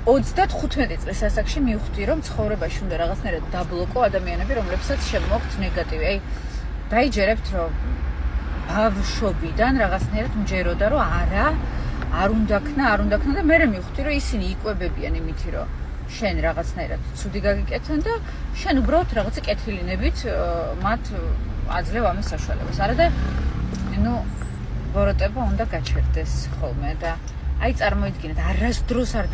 35 წლის ასაკში მივხვდი, რომ ცხოვრებაში უნდა რაღაცნაირად დაბლოკო ადამიანები, რომლებსაც შემოაქვთ ნეგატივი. აი, დაიჯერებთ, რომ ბავშვობიდან რაღაცნაირად მჯეროდა, რომ არ უნდა ქნა და მე მივხვდი, რომ ისინი იკვებებიან იმითი, რომ შენ რაღაცნაირად ცუდი გაგიკეთენ და შენ უბრალოდ რაღაცა კეთილინებით მათ აძლევ ამის საშუალებას. არა და ბოროტება უნდა გაჩერდეს ხოლმე და აი წარმოიდგინეთ, არასდროს არ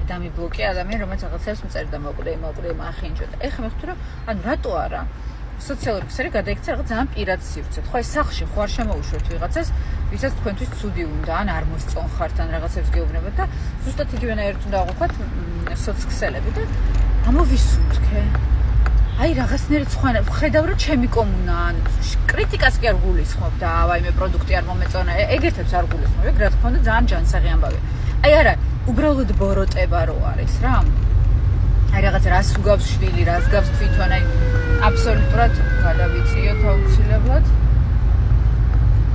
დამიბლოკე ადამიანი, რომელიც რაღაცას მწერდა მოკლე, ახინჯო და ეხლა მივხვდი, რომ ანუ რატო არა სოციალური ქსელი გადაიქცა რაღაც ძალიან პირად სივრცეთ. ხო, ეს სახში ხო არ შემოუშვებთ ვიღაცას, ვისაც თქვენთვის ცუდი უნდა, ან არ მოსწონხართ, ან რაღაცებს გეუბნებათ და ზუსტად იგივენაირად უნდა აღვქვათ სოციქსელები და ამოვისურვთქე. აი რაღაცნაირად სხვა ხედავ, რომ ჩემი კომუნა, ან კრიტიკას კი არ გულისხმობ და ვაიმე პროდუქტი არ მომეწონა, ეგეთებს არ გულისხმობ, რა თქმა უნდა ძალიან ჯანსაღი ამბავია. აი არა, უბრალოდ ბოროტება რო არის რა. აი რაღაც რას უგავს შვილი, რას გავს თვითონ, აი აბსოლუტურად გადავიწიოთ აუცილებლად.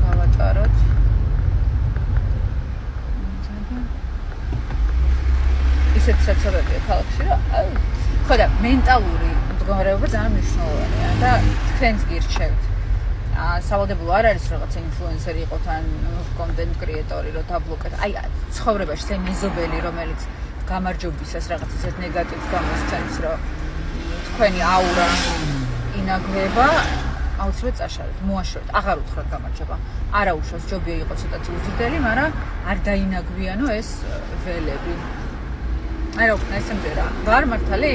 გავატაროთ. ისეთ საცობებია ქალაქში, რომ ხო და მენტალური მდგომარეობა ძალიან მნიშვნელოვანია და თქვენს გირჩევთ. სავალდებულო არ არის რაღაცა ინფლუენსერი იყოთ ან კონტენტ კრიეტორი, რომ დაბლოკეთ. აი ცხოვრებაში ეს მეზობელი, რომელიც გამარჯვებისას რაღაც ისეთ ნეგატივს გამოსცემს, რომ თქვენი აურა ინაგდება, აუცილებლად წაშალეთ, მოაშორეთ, აღარ უთხრათ გამარჯვება. არა უშავს, ჯობია იყოს ცოტა უზრდელი, მაგრამ არ დაინაგვიანო ეს ველები. აი რა ვქნა, ესე მჯერა. ვარ მართალი?